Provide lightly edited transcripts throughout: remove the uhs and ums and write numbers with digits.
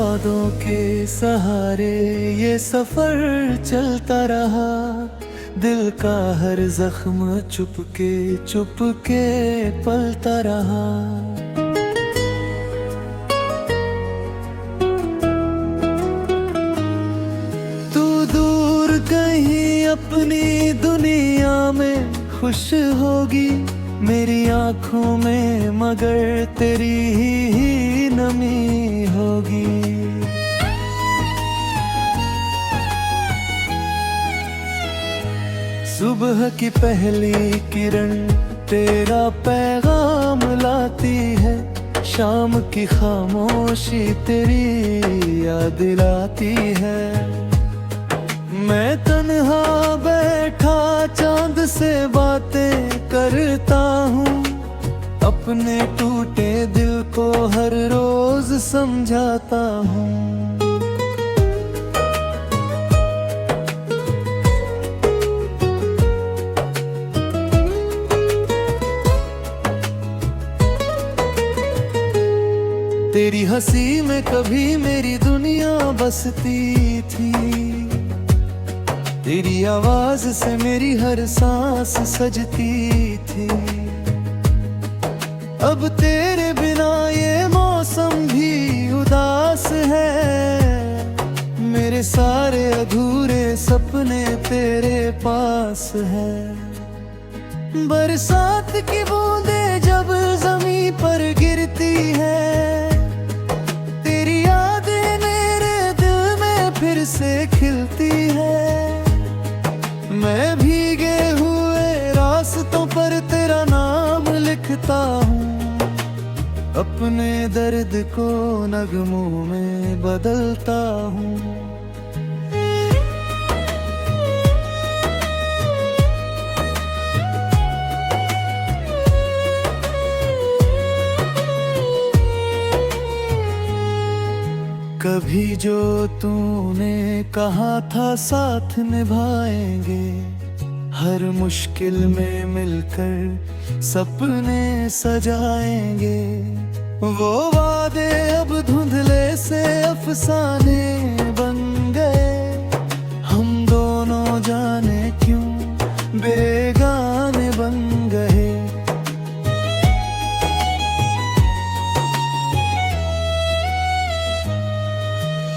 वादों के सहारे ये सफर चलता रहा, दिल का हर जख्म चुपके पलता रहा। तू दूर कहीं अपनी दुनिया में खुश होगी, मेरी आंखों में मगर तेरी ही नमी होगी। सुबह की पहली किरण तेरा पैगाम लाती है, शाम की खामोशी तेरी याद दिलाती है। मैं तन्हा बैठा चांद से बातें करता हूँ, अपने टूटे दिल को हर रोज समझाता हूँ। तेरी हंसी में कभी मेरी दुनिया बसती थी, तेरी आवाज से मेरी हर सांस सजती थी। अब तेरे बिना ये मौसम भी उदास है, मेरे सारे अधूरे सपने तेरे पास है। बरसात की बूंदें जब जमीन पर गिरती है, तेरी यादें मेरे दिल में फिर से खिलती है। मैं भीगे हुए रास्तों पर तेरा नाम लिखता हूँ, अपने दर्द को नगमों में बदलता हूँ। कभी जो तूने कहा था साथ निभाएंगे, हर मुश्किल में मिलकर सपने सजाएंगे। वो वादे अब धुंधले से अफसाने बन गए, हम दोनों जाने क्यों बेगाने बन गए।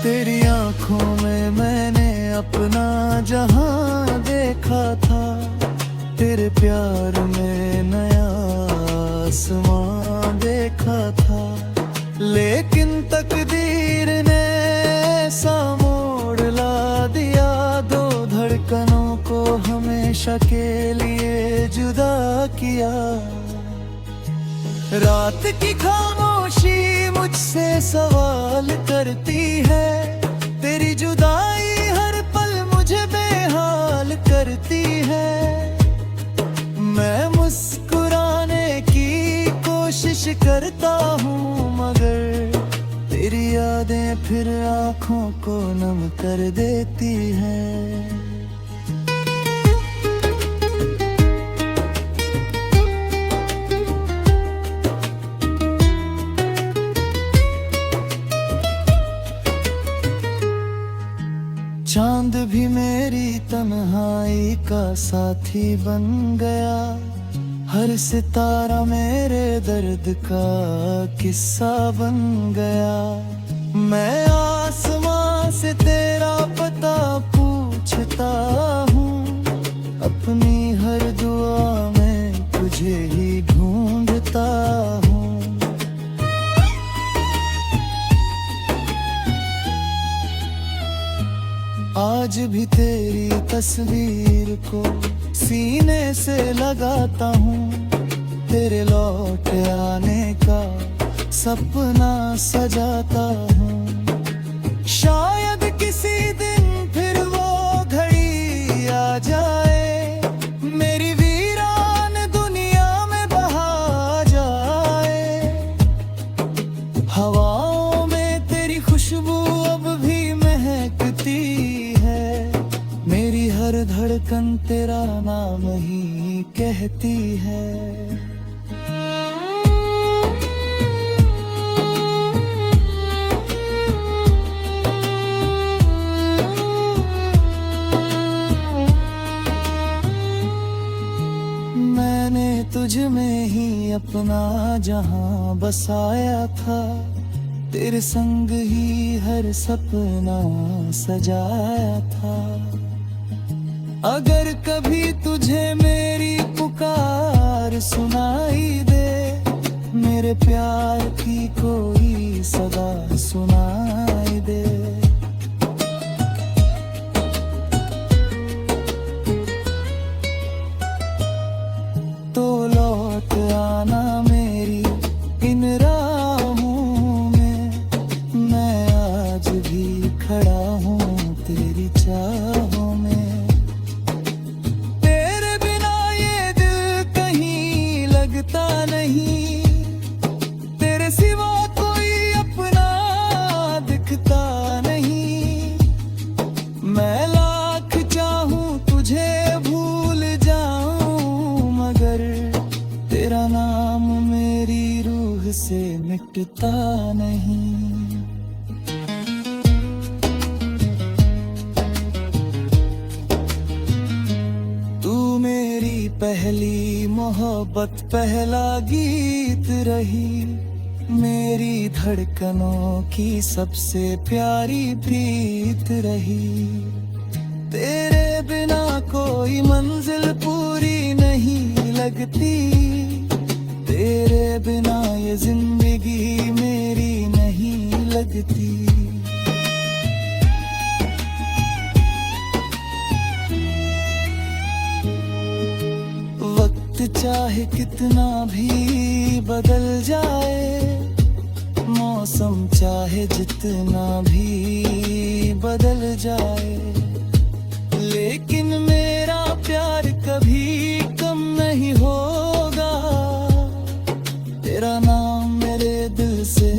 तेरी आंखों में मैंने अपना जहां देखा था, तेरे प्यार में नया आसमां देखा था। लेकिन तकदीर ने ऐसा मोड़ ला दिया, दो धड़कनों को हमेशा के लिए जुदा किया। रात की खामोशी मुझसे सवाल करती है, तेरी जुदाई हर पल मुझे बेहाल करती है। मैं मुस्कुराने की कोशिश करता हूँ, मगर तेरी यादें फिर आँखों को नम कर देती हैं। चांद भी मेरी तन्हाई का साथी बन गया, हर सितारा मेरे दर्द का किस्सा बन गया। मैं आसमां से तेरा पता पूछता हूँ, अपनी हर दुआ में तुझे ही ढूंढता हूँ। आज भी तेरी तस्वीर को सीने से लगाता हूँ, तेरे लौट आने का सपना सजाता हूँ। शायद किसी दिन फिर वो घड़ी आ जाए, मेरी वीरान दुनिया में बहा जाए। हवाओं में तेरी खुशबू अब भी महकती है, मेरी हर धड़कन तेरा नाम ही कहती है। अपना जहां बसाया था, तेरे संग ही हर सपना सजाया था। अगर कभी तुझे मेरी पुकार सुनाई दे, मेरे प्यार की कोई सदा सुनाई दे। तो लौट आना मेरी इन राहों में, मैं आज भी खड़ा हूँ तेरी चाहों में। तेरे बिना ये दिल कहीं लगता नहीं, तेरे सिवा कोई अपना दिखता नहीं। मैं लाख चाहूँ तुझे भूल जाऊं, मगर तेरा नाम मेरी रूह से मिटता नहीं। तू मेरी पहली मोहब्बत, पहला गीत रही, मेरी धड़कनों की सबसे प्यारी प्रीत रही। तेरे बिना कोई मंजिल पूरी नहीं लगती, तेरे बिना ये जिंदगी मेरी नहीं लगती। वक्त चाहे कितना भी बदल जाए, मौसम चाहे जितना भी बदल जाए, लेकिन मेरा प्यार कभी कम नहीं होगा। तेरा नाम मेरे दिल से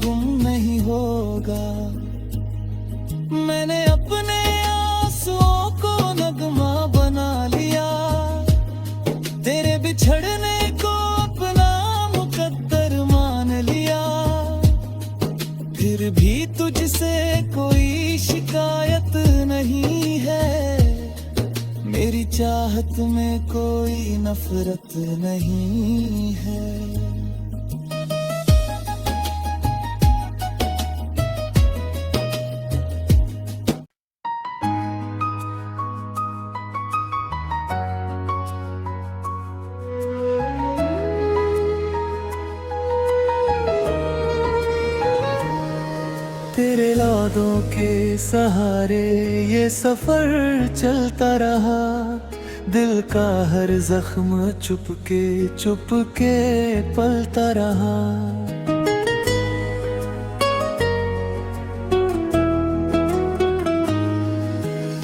गुम नहीं होगा। मैंने अपने आंसुओं को नगमा बना लिया, तेरे बिछड़ने को अपना मुकद्दर मान लिया। फिर भी तुझसे कोई शिकायत नहीं है, मेरी चाहत में कोई नफरत नहीं है। तेरे यादों के सहारे ये सफर चलता रहा, दिल का हर जख्म चुपके पलता रहा।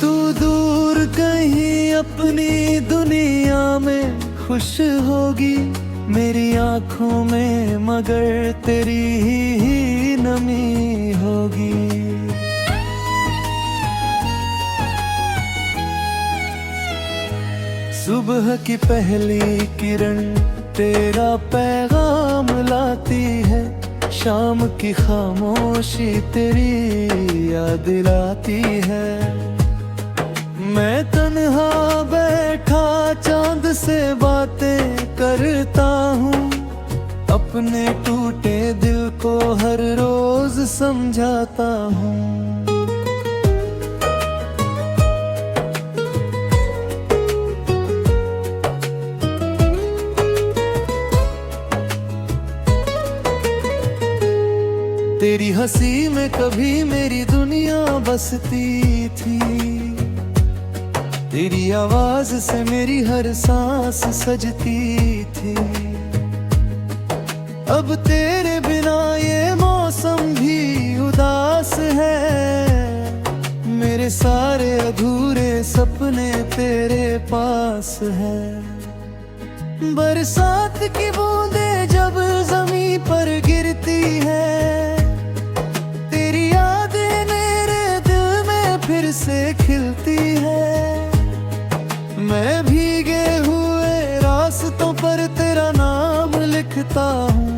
तू दूर कहीं अपनी दुनिया में खुश होगी, मेरी आंखों में मगर तेरी ही नमी होगी। सुबह की पहली किरण तेरा पैगाम लाती है, शाम की खामोशी तेरी याद दिलाती है। मैं तन्हा बैठा चांद से बातें करता हूँ, अपने टूटे दिल को हर रोज समझाता हूँ। तेरी हंसी में कभी मेरी दुनिया बसती थी, तेरी आवाज से मेरी हर सांस सजती थी। अब तेरे बिना ये मौसम भी उदास है, मेरे सारे अधूरे सपने तेरे पास है। बरसात की बूंदें जब जमीन पर गिरती है, तेरी यादें मेरे दिल में फिर से खिलती है। मैं भीगे हुए रास्तों पर तेरा नाम लिखता हूँ,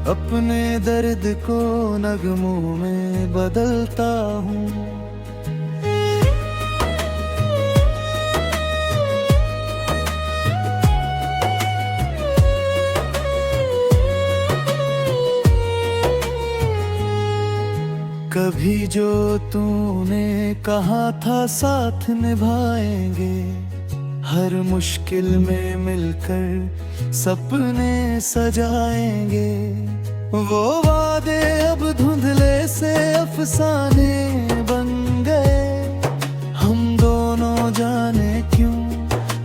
अपने दर्द को नगमों में बदलता हूँ। कभी जो तूने कहा था साथ निभाएंगे, हर मुश्किल में मिलकर सपने सजाएंगे। वो वादे अब धुंधले से अफसाने बन गए, हम दोनों जाने क्यों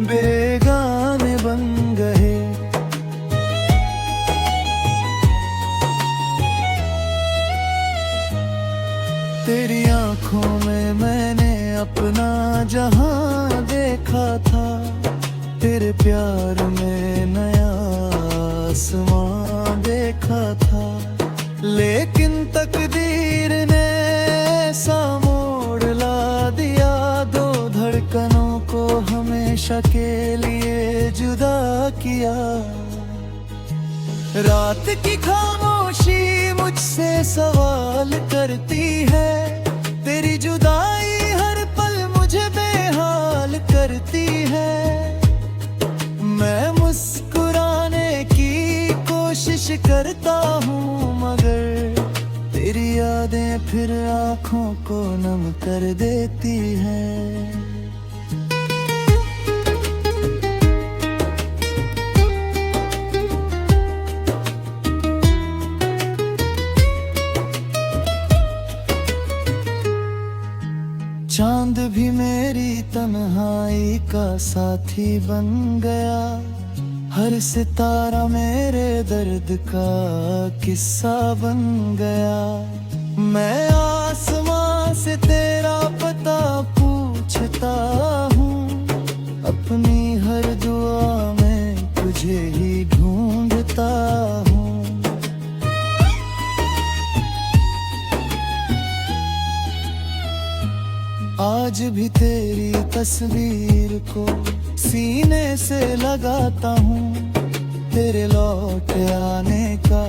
बेगाने बन गए। तेरी आंखों में मैंने अपना जहां देखा था, तेरे प्यार में नया आसमां देखा था। लेकिन तकदीर ने ऐसा मोड़ ला दिया, दो धड़कनों को हमेशा के लिए जुदा किया। रात की खामोशी मुझसे सवाल करती है, तेरी जुदाई हर पल मुझे बेहाल करती है। मैं मुस्कुराने की कोशिश करता हूँ, मगर तेरी यादें फिर आँखों को नम कर देती हैं। चांद भी मेरी तन्हाई का साथी बन गया, हर सितारा मेरे दर्द का किस्सा बन गया। मैं आसमां से तेरा पता पूछता हूँ, अपनी हर दुआ में तुझे ही ढूंढता हूँ। आज भी तेरी तस्वीर को सीने से लगाता हूँ, तेरे लौट आने का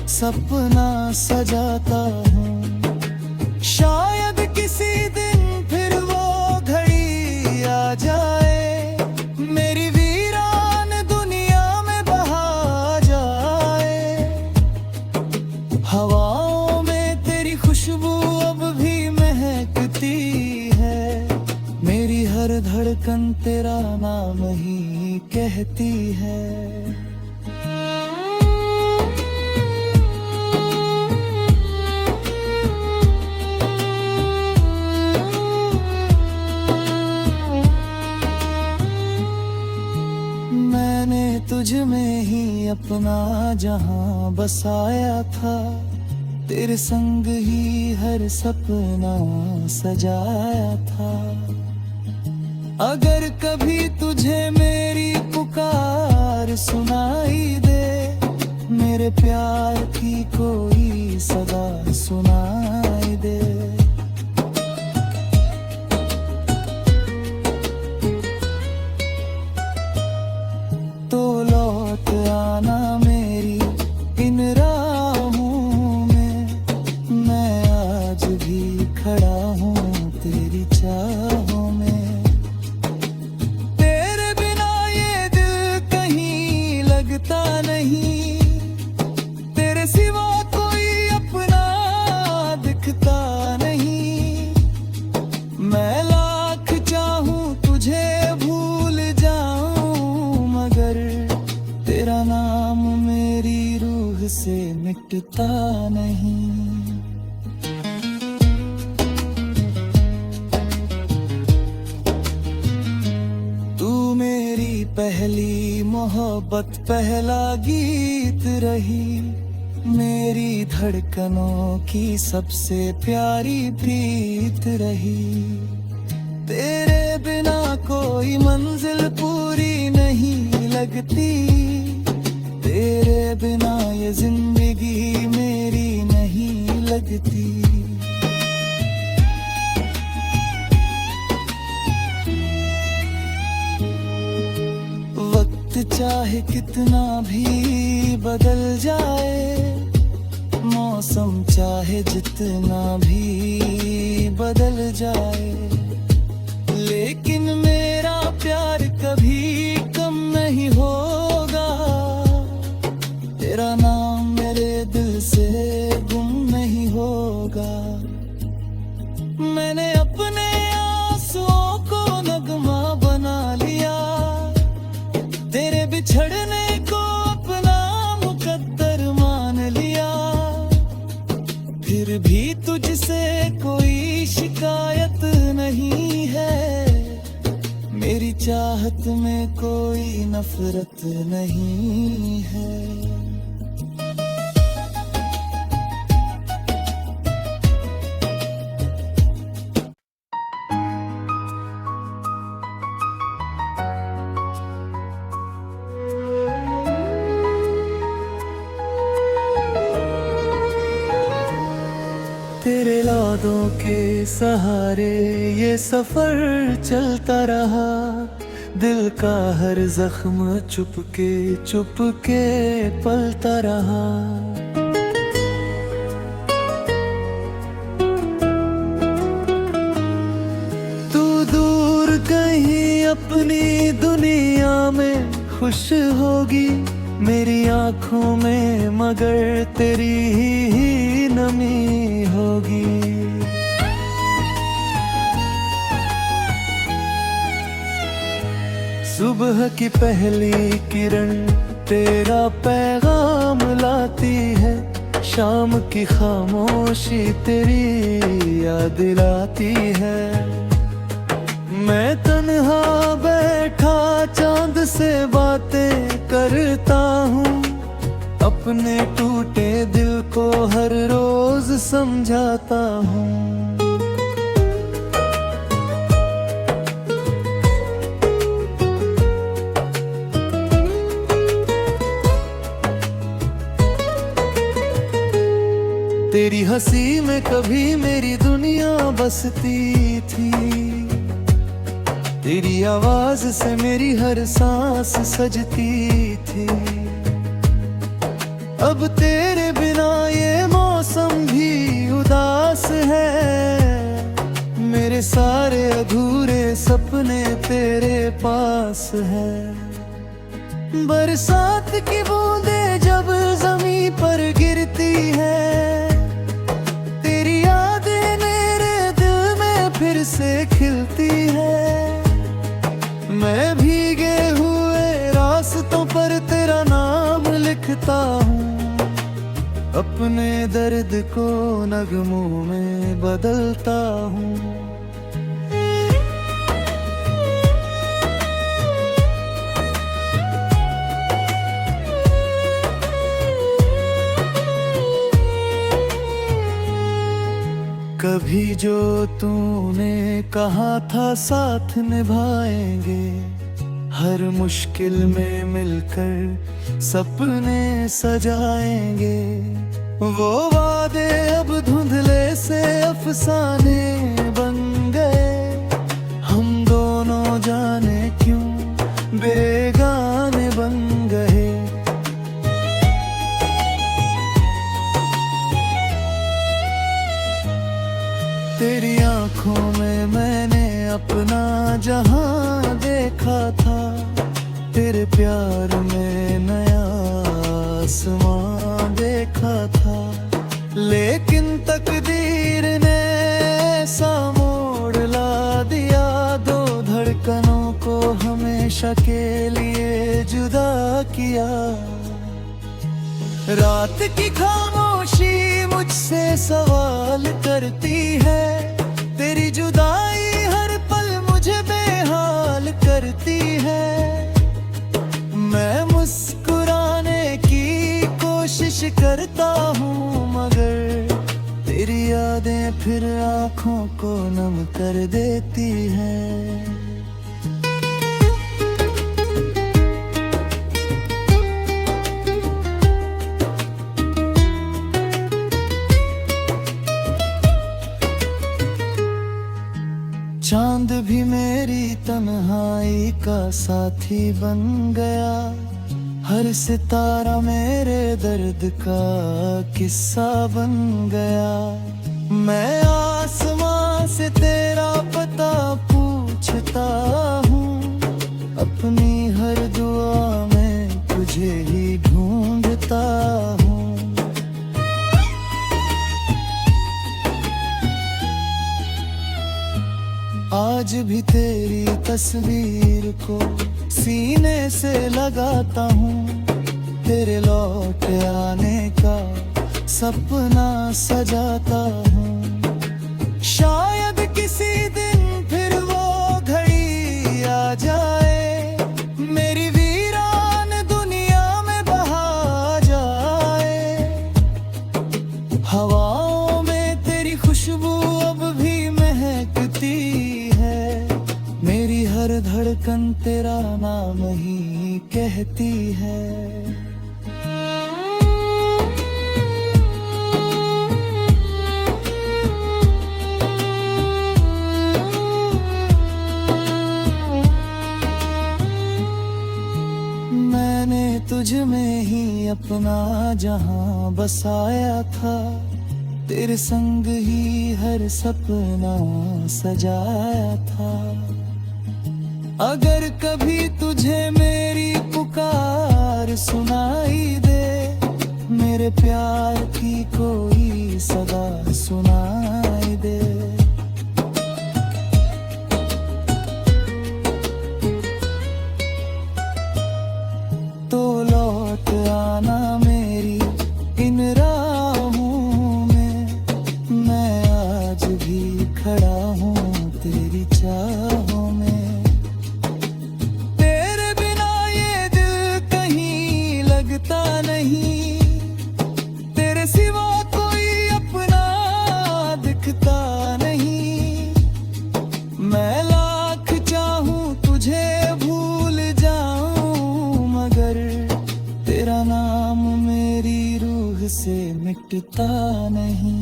सपना सजाता हूँ। शायद किसी दिन फिर वो घड़ी आ जाए, मेरी वीरान दुनिया में बहा जाए। हवाओं में तेरी खुशबू अब भी महकती है, मेरी हर धड़कन तेरा नाम ही कहती है। मैंने तुझ में ही अपना जहां बसाया था, तेरे संग ही हर सपना सजाया था। अगर कभी तुझे मेरी पुकार सुनाई दे, मेरे प्यार की कोई सदा सुनाई दे। तो लौट आना मेरी इन राहों में, मैं आज भी खड़ा हूँ तेरी चाहों में। तेरे बिना ये दिल कहीं लगता नहीं, तेरे सिवा कोई अपना दिखता नहीं। मैं लाख चाहूँ तुझे भूल जाऊं, मगर तेरा नाम मेरी रूह से मिटता नहीं। तू मेरी पहली मोहब्बत, पहला गीत रही, मेरी धड़कनों की सबसे प्यारी प्रीत रही। तेरे बिना कोई मंजिल पूरी नहीं लगती, तेरे बिना ये जिंदगी मेरी नहीं लगती। वक्त चाहे कितना भी बदल जाए, मौसम चाहे जितना भी बदल जाए, लेकिन मेरा प्यार कभी कम नहीं होगा। तेरा नाम मेरे दिल से गुम नहीं होगा। मैंने अपने आंसुओं को नगमा बना लिया, तेरे बिछड़ने को अपना मुकद्दर मान लिया। फिर भी तुझसे कोई शिकायत नहीं है, मेरी चाहत में कोई नफरत नहीं है। तेरे यादों के सहारे ये सफर चलता रहा, दिल का हर जख्म चुपके पलता रहा। तू दूर कहीं अपनी दुनिया में खुश होगी, मेरी आंखों में मगर तेरी ही नमी होगी। सुबह की पहली किरण तेरा पैगाम लाती है, शाम की खामोशी तेरी याद दिलाती है। मैं तन्हा बैठा चांद से बातें करता हूँ, अपने टूटे दिल को हर रोज समझाता हूँ। तेरी हंसी में कभी मेरी दुनिया बसती थी, तेरी आवाज से मेरी हर सांस सजती थी। अब तेरे बिना ये मौसम भी उदास है, मेरे सारे अधूरे सपने तेरे पास है। बरसात की बूंदें जब जमीन पर गिरती है, तेरी यादें मेरे दिल में फिर से खिलती है। मैं भीगे हुए रास्तों पर तेरा नाम लिखता हूँ, अपने दर्द को नगमों में बदलता हूँ। कभी जो तूने कहा था साथ निभाएंगे, हर मुश्किल में मिलकर सपने सजाएंगे। वो वादे अब धुंधले से अफसाने बन गए, हम दोनों जाने क्यों बेगाने बन गए। तेरी आंखों में मैंने अपना जहां देखा था, तेरे प्यार में नया आसमां देखा था। लेकिन तकदीर ने ऐसा मोड़ ला दिया, दो धड़कनों को हमेशा के लिए जुदा किया। रात की खामोशी मुझसे सवाल करती है, तेरी जुदाई हर पल मुझे बेहाल करती है। मैं मुस्कुराने की कोशिश करता हूँ, मगर तेरी यादें फिर आँखों को नम कर देती हैं। चांद भी मेरी तन्हाई का साथी बन गया, हर सितारा मेरे दर्द का किस्सा बन गया। मैं आसमां से तेरा पता पूछता हूँ, अपनी हर दुआ में तुझे ही ढूंढता हूँ। आज भी तेरी तस्वीर को सीने से लगाता हूँ, तेरे लौट आने का सपना सजाता हूँ। शायद किसी दिन फिर वो घड़ी आ जाए, मेरी वीरान दुनिया में बहा जाए। हवाओं में तेरी खुशबू अब भी महकती है, मेरी हर धड़कन तेरा नाम ही कहती है। तुझ में ही अपना जहां बसाया था, तेरे संग ही हर सपना सजाया था। अगर कभी तुझे मेरी पुकार सुनाई दे, मेरे प्यार की कोई सदा सुनाई दे। तो लौट आना मेरी इन राहों में, मैं आज भी खड़ा हूँ तेरी चाहों में। तेरे बिना ये दिल कहीं लगता नहीं, तेरे सिवा कोई अपना दिखता नहीं। मैं लाख चाहूँ तुझे भूल जाऊं, मगर तेरा नाम मेरी रूह से मिटता नहीं।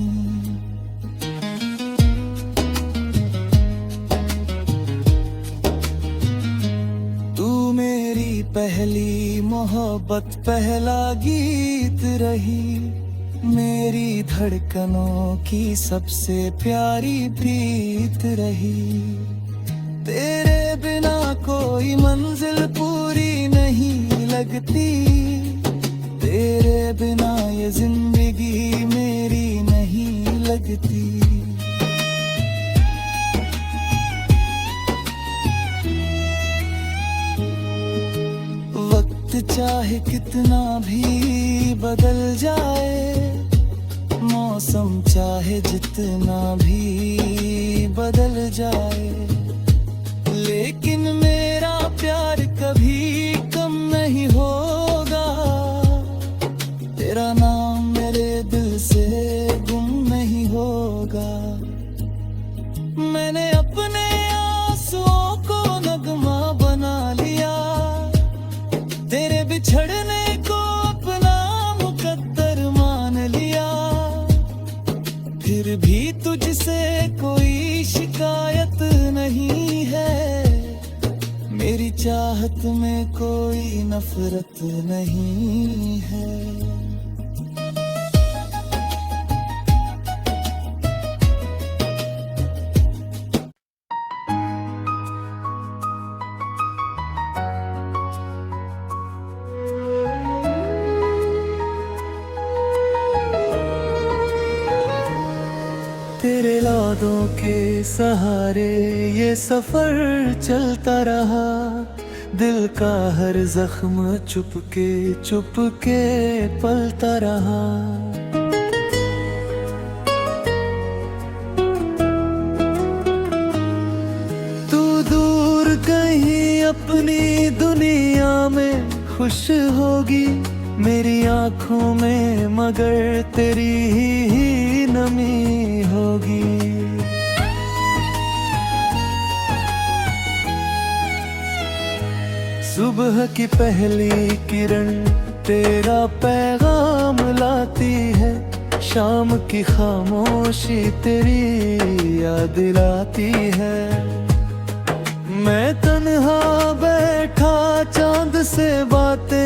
तू मेरी पहली मोहब्बत, पहला गीत रही, मेरी धड़कनों की सबसे प्यारी प्रीत रही। तेरे बिना कोई मंजिल पूरी नहीं लगती, तेरे बिना ये जिंदगी मेरी नहीं लगती। वक्त चाहे कितना भी बदल जाए, मौसम चाहे जितना भी बदल जाए, लेकिन मेरा प्यार कभी कम नहीं होगा। तेरा नाम मेरे दिल से गुम नहीं होगा। मैंने अपने आंसुओं को नगमा बना लिया, तेरे बिछड़ने को अपना मुकद्दर मान लिया। फिर भी तुझसे कोई शिकायत नहीं है, मेरी चाहत में कोई नफरत नहीं है। तेरे यादों के सहारे ये सफर चलता रहा, दिल का हर जख्म चुपके पलता रहा। तू दूर कहीं अपनी दुनिया में खुश होगी, मेरी आंखों में मगर तेरी ही नमी होगी। सुबह की पहली किरण तेरा पैगाम लाती है, शाम की खामोशी तेरी याद दिलाती है। मैं तन्हा बैठा चांद से बातें